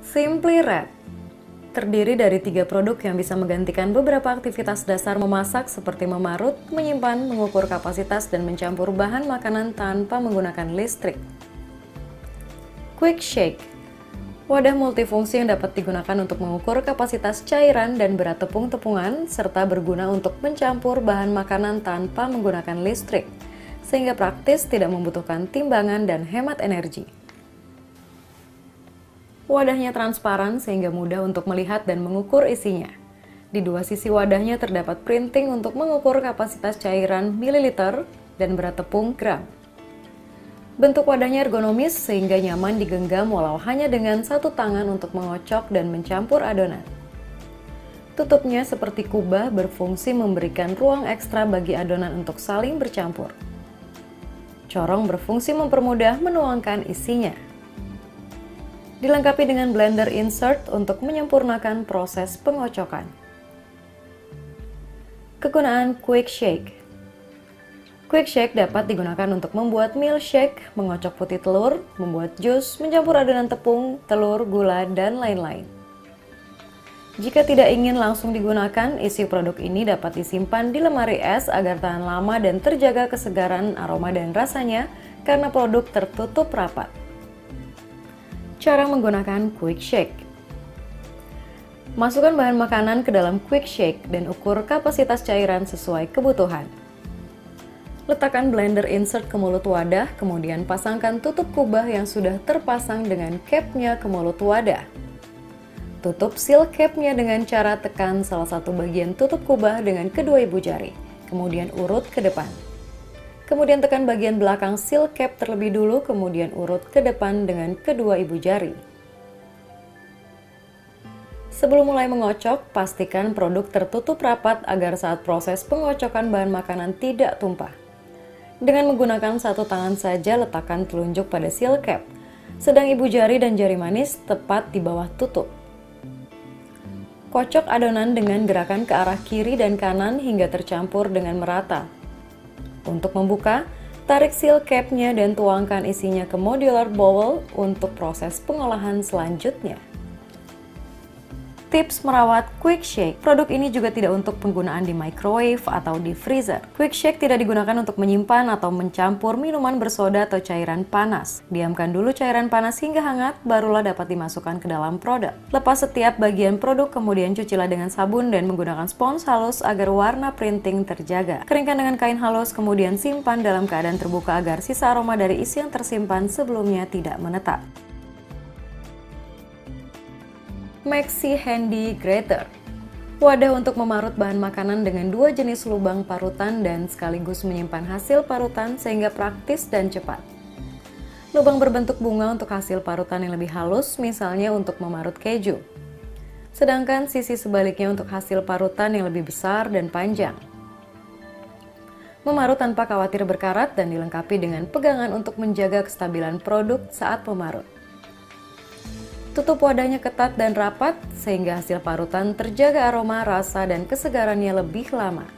Simply Red terdiri dari 3 produk yang bisa menggantikan beberapa aktivitas dasar memasak seperti memarut, menyimpan, mengukur kapasitas, dan mencampur bahan makanan tanpa menggunakan listrik. Quick Shake, wadah multifungsi yang dapat digunakan untuk mengukur kapasitas cairan dan berat tepung-tepungan, serta berguna untuk mencampur bahan makanan tanpa menggunakan listrik, sehingga praktis, tidak membutuhkan timbangan, dan hemat energi. Wadahnya transparan sehingga mudah untuk melihat dan mengukur isinya. Di dua sisi wadahnya terdapat printing untuk mengukur kapasitas cairan mililiter dan berat tepung gram. Bentuk wadahnya ergonomis sehingga nyaman digenggam walau hanya dengan satu tangan untuk mengocok dan mencampur adonan. Tutupnya seperti kubah berfungsi memberikan ruang ekstra bagi adonan untuk saling bercampur. Corong berfungsi mempermudah menuangkan isinya. Dilengkapi dengan blender insert untuk menyempurnakan proses pengocokan. Kegunaan Quick Shake. Quick Shake dapat digunakan untuk membuat milkshake, mengocok putih telur, membuat jus, mencampur adonan tepung, telur, gula, dan lain-lain. Jika tidak ingin langsung digunakan, isi produk ini dapat disimpan di lemari es agar tahan lama dan terjaga kesegaran, aroma, dan rasanya karena produk tertutup rapat. Cara menggunakan Quick Shake. Masukkan bahan makanan ke dalam Quick Shake dan ukur kapasitas cairan sesuai kebutuhan. Letakkan blender insert ke mulut wadah, kemudian pasangkan tutup kubah yang sudah terpasang dengan capnya ke mulut wadah. Tutup seal capnya dengan cara tekan salah satu bagian tutup kubah dengan kedua ibu jari, kemudian urut ke depan. Kemudian tekan bagian belakang seal cap terlebih dulu, kemudian urut ke depan dengan kedua ibu jari. Sebelum mulai mengocok, pastikan produk tertutup rapat agar saat proses pengocokan bahan makanan tidak tumpah. Dengan menggunakan satu tangan saja, letakkan telunjuk pada seal cap, sedang ibu jari dan jari manis tepat di bawah tutup. Kocok adonan dengan gerakan ke arah kiri dan kanan hingga tercampur dengan merata. Untuk membuka, tarik seal cap-nya dan tuangkan isinya ke modular bowl untuk proses pengolahan selanjutnya. Tips merawat Quick Shake. Produk ini juga tidak untuk penggunaan di microwave atau di freezer. Quick Shake tidak digunakan untuk menyimpan atau mencampur minuman bersoda atau cairan panas. Diamkan dulu cairan panas hingga hangat, barulah dapat dimasukkan ke dalam produk. Lepas setiap bagian produk, kemudian cucilah dengan sabun dan menggunakan spons halus agar warna printing terjaga. Keringkan dengan kain halus, kemudian simpan dalam keadaan terbuka agar sisa aroma dari isi yang tersimpan sebelumnya tidak menetap. Maxi Handy Grater, wadah untuk memarut bahan makanan dengan dua jenis lubang parutan dan sekaligus menyimpan hasil parutan sehingga praktis dan cepat. Lubang berbentuk bunga untuk hasil parutan yang lebih halus, misalnya untuk memarut keju. Sedangkan sisi sebaliknya untuk hasil parutan yang lebih besar dan panjang. Memarut tanpa khawatir berkarat dan dilengkapi dengan pegangan untuk menjaga kestabilan produk saat memarut. Tutup wadahnya ketat dan rapat sehingga hasil parutan terjaga aroma, rasa, dan kesegarannya lebih lama.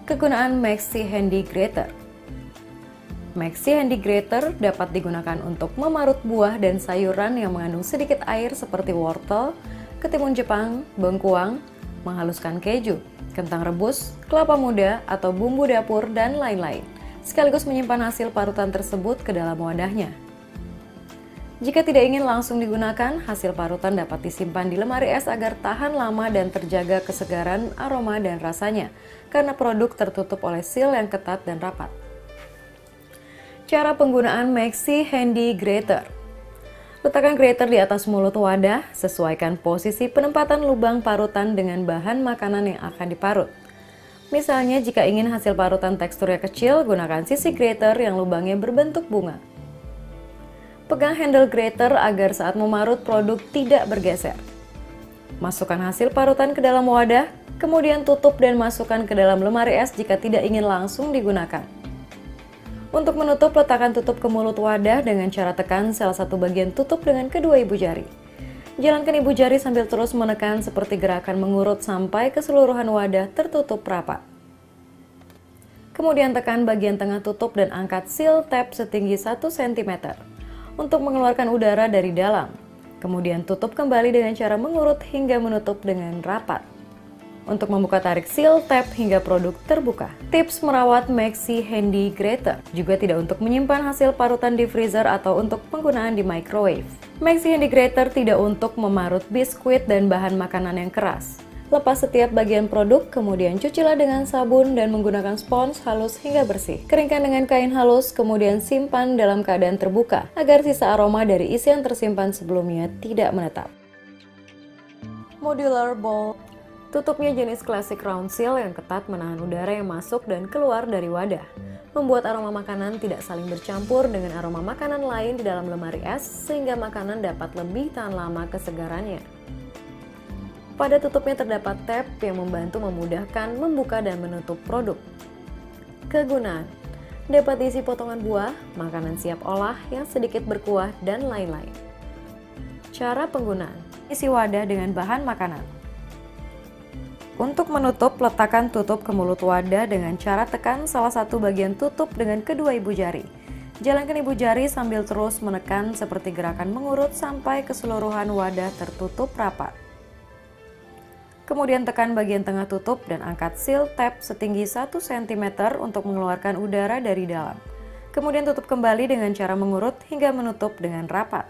Kegunaan Maxi Handy Grater. Maxi Handy Grater dapat digunakan untuk memarut buah dan sayuran yang mengandung sedikit air seperti wortel, ketimun Jepang, bengkuang, menghaluskan keju, kentang rebus, kelapa muda, atau bumbu dapur, dan lain-lain, sekaligus menyimpan hasil parutan tersebut ke dalam wadahnya. Jika tidak ingin langsung digunakan, hasil parutan dapat disimpan di lemari es agar tahan lama dan terjaga kesegaran, aroma, dan rasanya, karena produk tertutup oleh seal yang ketat dan rapat. Cara penggunaan Maxi Handy Grater. Letakkan grater di atas mulut wadah, sesuaikan posisi penempatan lubang parutan dengan bahan makanan yang akan diparut. Misalnya, jika ingin hasil parutan teksturnya kecil, gunakan sisi grater yang lubangnya berbentuk bunga. Pegang handle grater agar saat memarut produk tidak bergeser. Masukkan hasil parutan ke dalam wadah, kemudian tutup dan masukkan ke dalam lemari es jika tidak ingin langsung digunakan. Untuk menutup, letakkan tutup ke mulut wadah dengan cara tekan salah satu bagian tutup dengan kedua ibu jari. Jalankan ibu jari sambil terus menekan seperti gerakan mengurut sampai keseluruhan wadah tertutup rapat. Kemudian tekan bagian tengah tutup dan angkat seal tab setinggi 1 cm. Untuk mengeluarkan udara dari dalam. Kemudian tutup kembali dengan cara mengurut hingga menutup dengan rapat. Untuk membuka, tarik seal tab hingga produk terbuka. Tips merawat Maxi Handy Grater juga tidak untuk menyimpan hasil parutan di freezer atau untuk penggunaan di microwave. Maxi Handy Grater tidak untuk memarut biskuit dan bahan makanan yang keras. Lepas setiap bagian produk, kemudian cucilah dengan sabun dan menggunakan spons halus hingga bersih. Keringkan dengan kain halus, kemudian simpan dalam keadaan terbuka agar sisa aroma dari isi yang tersimpan sebelumnya tidak menetap. Modular bowl. Tutupnya jenis classic round seal yang ketat menahan udara yang masuk dan keluar dari wadah, membuat aroma makanan tidak saling bercampur dengan aroma makanan lain di dalam lemari es sehingga makanan dapat lebih tahan lama kesegarannya. Pada tutupnya terdapat tab yang membantu memudahkan membuka dan menutup produk. Kegunaan: dapat diisi potongan buah, makanan siap olah yang sedikit berkuah, dan lain-lain. Cara penggunaan: isi wadah dengan bahan makanan. Untuk menutup, letakkan tutup ke mulut wadah dengan cara tekan salah satu bagian tutup dengan kedua ibu jari. Jalankan ibu jari sambil terus menekan seperti gerakan mengurut sampai keseluruhan wadah tertutup rapat. Kemudian tekan bagian tengah tutup dan angkat seal tab setinggi 1 cm untuk mengeluarkan udara dari dalam. Kemudian tutup kembali dengan cara mengurut hingga menutup dengan rapat.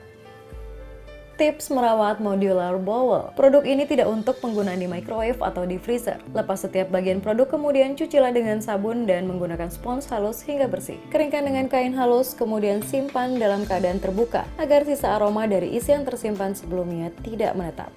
Tips merawat modular bowl. Produk ini tidak untuk penggunaan di microwave atau di freezer. Lepas setiap bagian produk, kemudian cucilah dengan sabun dan menggunakan spons halus hingga bersih. Keringkan dengan kain halus, kemudian simpan dalam keadaan terbuka agar sisa aroma dari isi yang tersimpan sebelumnya tidak menetap.